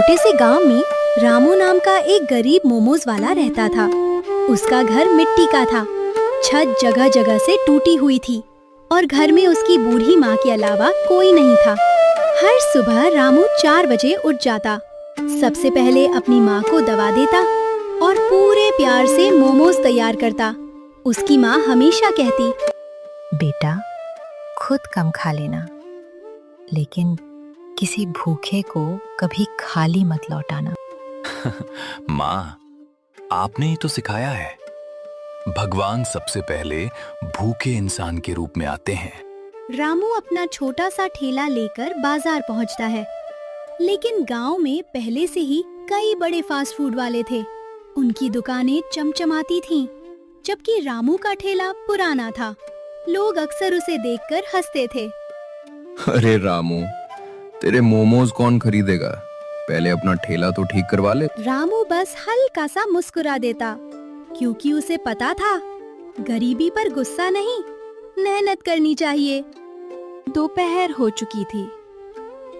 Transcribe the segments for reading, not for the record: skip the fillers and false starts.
छोटे से गांव में रामू नाम का एक गरीब मोमोज वाला रहता था। उसका घर मिट्टी का था, छत जगह जगह से टूटी हुई थी और घर में उसकी बूढ़ी माँ के अलावा कोई नहीं था। हर सुबह रामू 4 बजे उठ जाता, सबसे पहले अपनी माँ को दवा देता और पूरे प्यार से मोमोज तैयार करता। उसकी माँ हमेशा कहती, बेटा खुद कम खा लेना, लेकिन किसी भूखे को कभी खाली मत लौटाना। माँ, आपने ही तो सिखाया है, भगवान सबसे पहले भूखे इंसान के रूप में आते हैं। रामू अपना छोटा सा ठेला लेकर बाजार पहुंचता है, लेकिन गांव में पहले से ही कई बड़े फास्ट फूड वाले थे। उनकी दुकानें चमचमाती थीं, जबकि रामू का ठेला पुराना था। लोग अक्सर उसे देखकर हंसते थे। अरे रामू, तेरे मोमोज कौन खरीदेगा? पहले अपना ठेला तो ठीक करवा ले। रामू बस हल्का सा मुस्कुरा देता, क्योंकि उसे पता था गरीबी पर गुस्सा नहीं, मेहनत करनी चाहिए। दोपहर हो चुकी थी।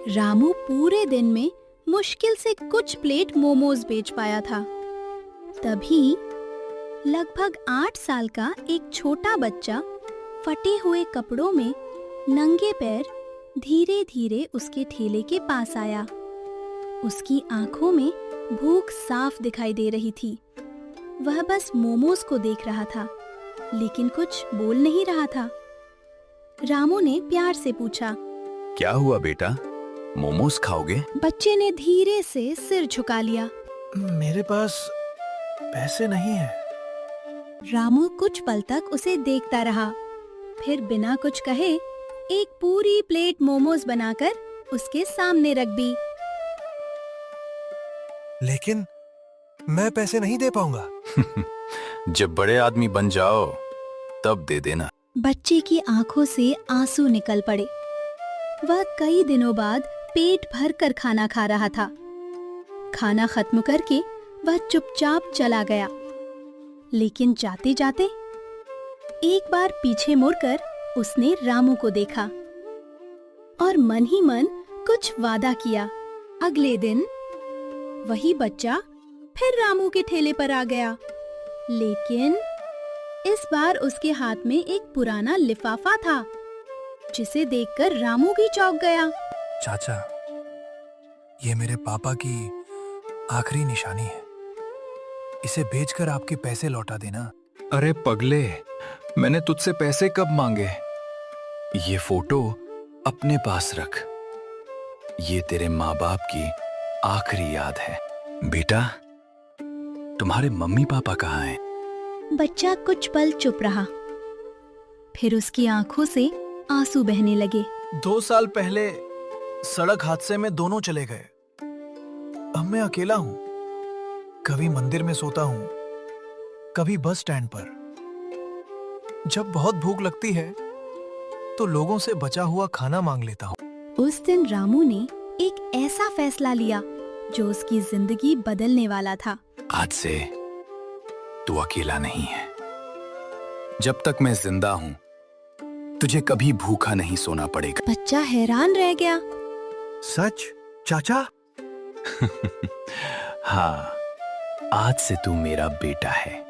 रामू पूरे दिन में मुश्किल से कुछ प्लेट मोमोज बेच पाया था। तभी लगभग 8 साल का एक छोटा बच्चा फटे हुए कपड़ों में नंगे पैर धीरे धीरे उसके ठेले के पास आया। उसकी आंखों में भूख साफ दिखाई दे रही थी। वह बस मोमोज को देख रहा था, लेकिन कुछ बोल नहीं रहा था। रामू ने प्यार से पूछा, क्या हुआ बेटा, मोमोज खाओगे? बच्चे ने धीरे से सिर झुका लिया। मेरे पास पैसे नहीं है। रामू कुछ पल तक उसे देखता रहा, फिर बिना कुछ कहे एक पूरी प्लेट मोमोज बनाकर उसके सामने रख दी। लेकिन मैं पैसे नहीं दे पाऊंगा। जब बड़े आदमी बन जाओ तब दे देना। बच्चे की आंखों से आंसू निकल पड़े। वह कई दिनों बाद पेट भर कर खाना खा रहा था। खाना खत्म करके वह चुपचाप चला गया, लेकिन जाते जाते एक बार पीछे मुड़कर उसने रामू को देखा और मन ही मन कुछ वादा किया। अगले दिन वही बच्चा फिर रामू के ठेले पर आ गया, लेकिन इस बार उसके हाथ में एक पुराना लिफाफा था, जिसे देखकर रामू भी चौंक गया। चाचा, ये मेरे पापा की आखिरी निशानी है। इसे बेचकर आपके पैसे लौटा देना। अरे पगले, मैंने तुझसे पैसे कब मांगे? ये फोटो अपने पास रख, ये तेरे माँ बाप की आखिरी याद है। बेटा, तुम्हारे मम्मी पापा कहाँ हैं? बच्चा कुछ पल चुप रहा, फिर उसकी आंखों से आंसू बहने लगे। 2 साल पहले सड़क हादसे में दोनों चले गए। अब मैं अकेला हूं। कभी मंदिर में सोता हूं, कभी बस स्टैंड पर। जब बहुत भूख लगती है तो लोगों से बचा हुआ खाना मांग लेता हूं। उस दिन रामू ने एक ऐसा फैसला लिया जो उसकी जिंदगी बदलने वाला था। आज से तू अकेला नहीं है। जब तक मैं जिंदा हूं, तुझे कभी भूखा नहीं सोना पड़ेगा। बच्चा हैरान रह गया। सच चाचा? हाँ, आज से तू मेरा बेटा है।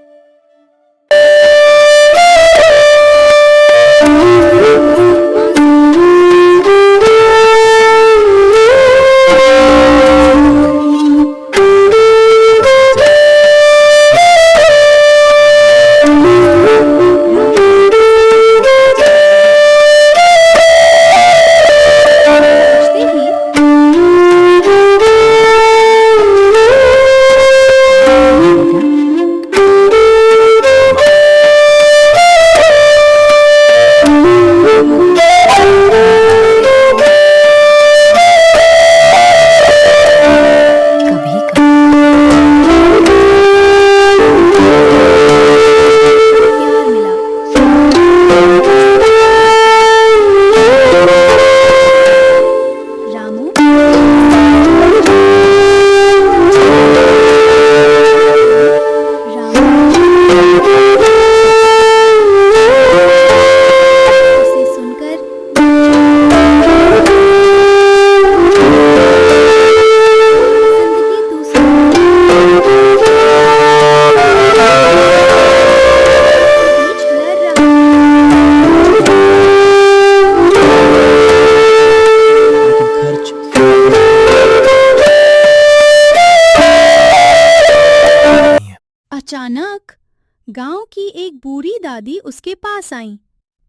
बूढ़ी दादी उसके पास आईं।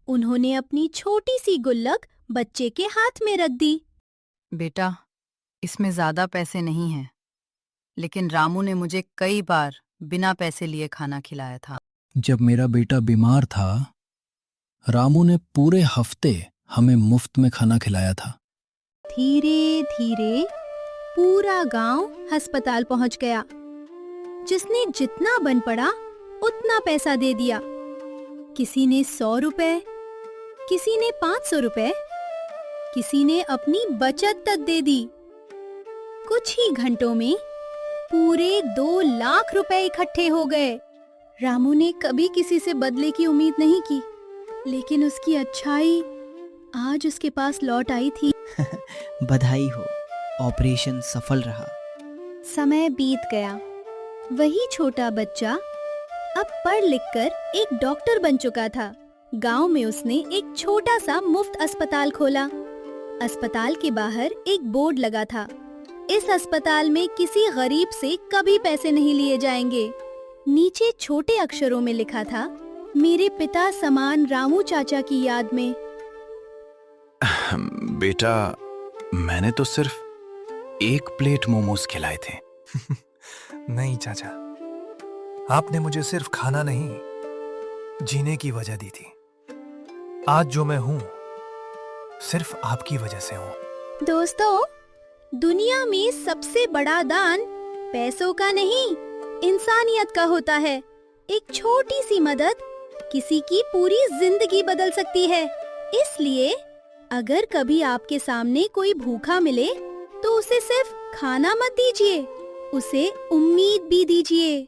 उन्होंने अपनी छोटी सी गुल्लक बच्चे के हाथ में रख दी। बेटा, इसमें ज्यादा पैसे नहीं हैं, लेकिन रामू ने मुझे कई बार बिना पैसे लिए खाना खिलाया था। जब मेरा बेटा बीमार था, रामू ने पूरे हफ्ते हमें मुफ्त में खाना खिलाया था। धीरे धीरे पूरा गांव अस्पताल पहुंच गया। जिसने जितना बन पड़ा उतना पैसा दे दिया। किसी ने 100 रुपए, किसी ने 500 रुपए, किसी ने अपनी बचत तक दे दी। कुछ ही घंटों में पूरे 2 लाख रुपए इकट्ठे हो गए। रामू ने कभी किसी से बदले की उम्मीद नहीं की, लेकिन उसकी अच्छाई आज उसके पास लौट आई थी। बधाई हो, ऑपरेशन सफल रहा। समय बीत गया। वही छोटा बच्चा अब पढ़ लिखकर एक डॉक्टर बन चुका था। गांव में उसने एक छोटा सा मुफ्त अस्पताल खोला। अस्पताल के बाहर एक बोर्ड लगा था, इस अस्पताल में किसी गरीब से कभी पैसे नहीं लिए जाएंगे। नीचे छोटे अक्षरों में लिखा था, मेरे पिता समान रामू चाचा की याद में। बेटा, मैंने तो सिर्फ 1 प्लेट मोमोज खिलाए थे। नहीं चाचा, आपने मुझे सिर्फ खाना नहीं, जीने की वजह दी थी। आज जो मैं हूं, सिर्फ आपकी वजह से हूं। दोस्तों, दुनिया में सबसे बड़ा दान पैसों का नहीं, इंसानियत का होता है। एक छोटी सी मदद किसी की पूरी जिंदगी बदल सकती है। इसलिए अगर कभी आपके सामने कोई भूखा मिले तो उसे सिर्फ खाना मत दीजिए, उसे उम्मीद भी दीजिए।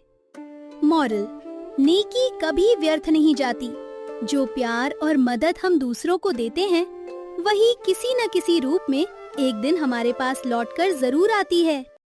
मॉरल: नेकी कभी व्यर्थ नहीं जाती। जो प्यार और मदद हम दूसरों को देते हैं, वही किसी न किसी रूप में एक दिन हमारे पास लौटकर जरूर आती है।